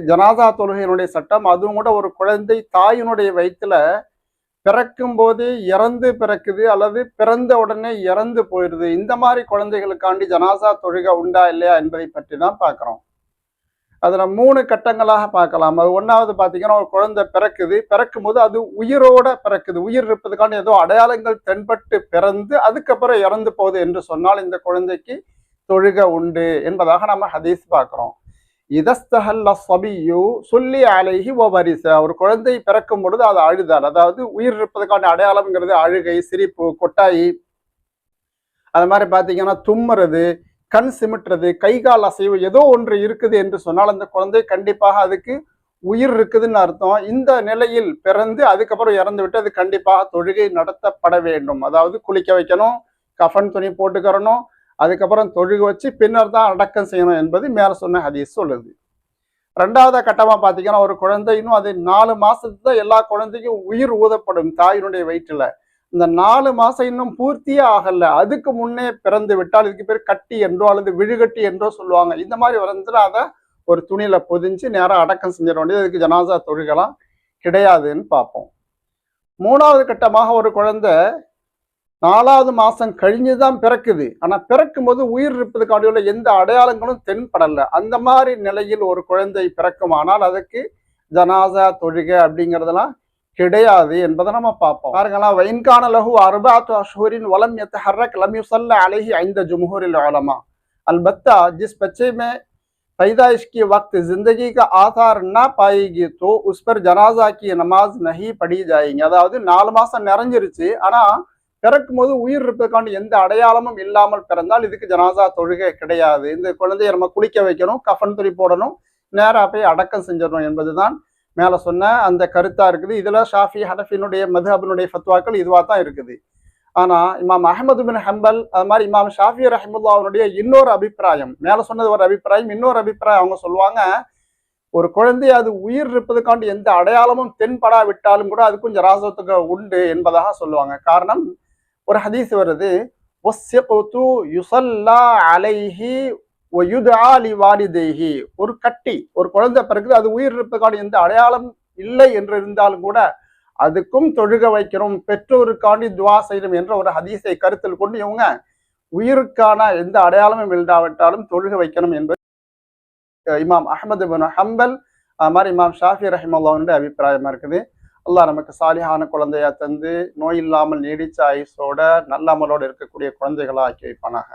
ஜனாதா தொழுகையினுடைய சட்டம். அதுவும் கூட ஒரு குழந்தை தாயினுடைய வயிற்றுல பிறக்கும் போதே இறந்து பிறக்குது அல்லது பிறந்த உடனே இறந்து போயிடுது. இந்த மாதிரி குழந்தைகளுக்காண்டி ஜனாசா தொழுகை உண்டா இல்லையா என்பதை பற்றி தான் பார்க்குறோம். அதில் 3 கட்டங்களாக பார்க்கலாம். அது ஒன்றாவது பார்த்தீங்கன்னா, ஒரு குழந்தை பிறக்குது. பிறக்கும் போது அது உயிரோட பிறக்குது. உயிர் இருப்பதுக்கான ஏதோ அடையாளங்கள் தென்பட்டு பிறந்து அதுக்கப்புறம் இறந்து போகுது என்று சொன்னால் இந்த குழந்தைக்கு தொழுகை உண்டு என்பதாக நம்ம ஹதீஸ் பார்க்குறோம். இதஸ்தஹல்ல ஸபிய்யு சுல்லி அலைஹி வவரிஸ. ஒரு குழந்தை பிறக்கும் பொழுது அது அழுதால், அதாவது உயிர் இருப்பதற்கான அடையாளம்ங்கிறது அழுகை, சிரிப்பு, கொட்டாயி, அது மாதிரி பார்த்தீங்கன்னா தும்முறது, கண் சிமிட்டுறது, கை கால் அசைவு, ஏதோ ஒன்று இருக்குது என்று சொன்னால் அந்த குழந்தை கண்டிப்பாக அதுக்கு உயிர் இருக்குதுன்னு அர்த்தம். இந்த நிலையில் பிறந்து அதுக்கப்புறம் இறந்து விட்டு அது கண்டிப்பாக தொழுகை நடத்தப்பட வேண்டும். அதாவது குளிக்க வைக்கணும், கஃன் துணி போட்டுக்கிறணும், அதுக்கப்புறம் தொழுகை வச்சு பின்னர் தான் அடக்கம் செய்யணும் என்பது மேல சொன்ன ஹதீஸ் சொல்லுது. 2வது கட்டமா பார்த்தீங்கன்னா, ஒரு குழந்தை இன்னும் அது 4 மாசத்துக்கு தான் எல்லா குழந்தைக்கும் உயிர் ஊதப்படும் தாயினுடைய வயிற்றுல. இந்த 4 மாசம் இன்னும் பூர்த்தியே ஆகல, அதுக்கு முன்னே பிறந்து விட்டால் இதுக்கு பேர் கட்டி என்றோ அல்லது விழுகட்டி என்றோ சொல்லுவாங்க. இந்த மாதிரி வந்துட்டு அதை ஒரு துணியில பொதிஞ்சு நேரம் அடக்கம் செஞ்சிட வேண்டியது. அதுக்கு ஜனாசா தொழுகலாம் கிடையாதுன்னு பார்ப்போம். 3வது கட்டமாக ஒரு குழந்தை 4வது மாசம் கழிஞ்சுதான் பிறக்குது. ஆனா பிறக்கும் போது உயிர் இருப்பதுக்காண்டியுள்ள எந்த அடையாளங்களும் தென்படல. அந்த மாதிரி நிலையில் ஒரு குழந்தை பிறக்குமானால் அதுக்கு ஜனாசா தொழுகை அப்படிங்கிறதெல்லாம் கிடையாது என்பதை நம்ம பார்ப்போம். பாருங்களா, வைன்கான லஹு அர்பாத்து அஷ்ஹுரின் வலம் யத்தஹர்ரக் லம் யுஸல்ல அலைஹி ஐந்த ஜும்ஹூரில் உலமா. अलबत्ता जिस बच्चे में पैदाइश के वक्त जिंदगी का आधार ना पाएगी तो उस पर जनाजा की नमाज नहीं पढ़ी जाएगी. அதாவது 4 மாசம் நிறைஞ்சிருச்சு, ஆனா பிறக்கும் போது உயிர் இருப்பதற்கான எந்த அடையாளமும் இல்லாமல் பிறந்தால் இதுக்கு ஜனாசா தொழுகை கிடையாது. இந்த குழந்தைய நம்ம குளிக்க வைக்கணும், கஃன் துணி போடணும், நேரா போய் அடக்கம் செஞ்சிடணும் என்பதுதான் மேல சொன்ன அந்த கருத்தா இருக்குது. இதுல ஷாஃபி ஹனஃபினுடைய மதுஹபினுடைய ஃபத்வாக்கள் இதுவா தான் இருக்குது. ஆனா இமாம் அஹமது பின் ஹம்பல், அது மாதிரி இமாம் ஷாஃபி ரஹிமுல்லாவுடைய இன்னொரு அபிப்பிராயம், மேல சொன்னது ஒரு அபிப்பிராயம், இன்னொரு அபிப்பிராயம் அவங்க சொல்லுவாங்க, ஒரு குழந்தை அது உயிர் இருப்பதற்காண்டி எந்த அடையாளமும் தென்படாவிட்டாலும் கூட அதுக்கும் ஜனாசாத்துக்கு உண்டு என்பதாக சொல்லுவாங்க. காரணம், ஒரு ஹதீஸ் வருது, ஒரு கட்டி, ஒரு குழந்தை பிறகு அது உயிர் இருப்பதற்கான எந்த அடையாளம் இல்லை என்று இருந்தாலும் கூட அதுக்கும் தொழுக வைக்கிறோம், பெற்றோருக்காண்டி துவா செய்யணும் என்ற ஒரு ஹதீஸை கருத்தில் கொண்டு இவங்க உயிருக்கான எந்த அடையாளமும் இல்லாவிட்டாலும் தொழுக வைக்கணும் என்பது இமாம் அஹமது பின் ஹம்பல், அது மாதிரி இமாம் ஷாஃபி ரஹிமல்லாஹுடைய அபிப்பிராயமா இருக்குது. அல்லாஹ் நமக்கு சாலிஹான குழந்தையா தந்து நோய் இல்லாமல் நீடிச்ச ஆயுசோட நல்ல அமலோடு இருக்கக்கூடிய குழந்தைகளா ஆக்கி வைப்பானாக.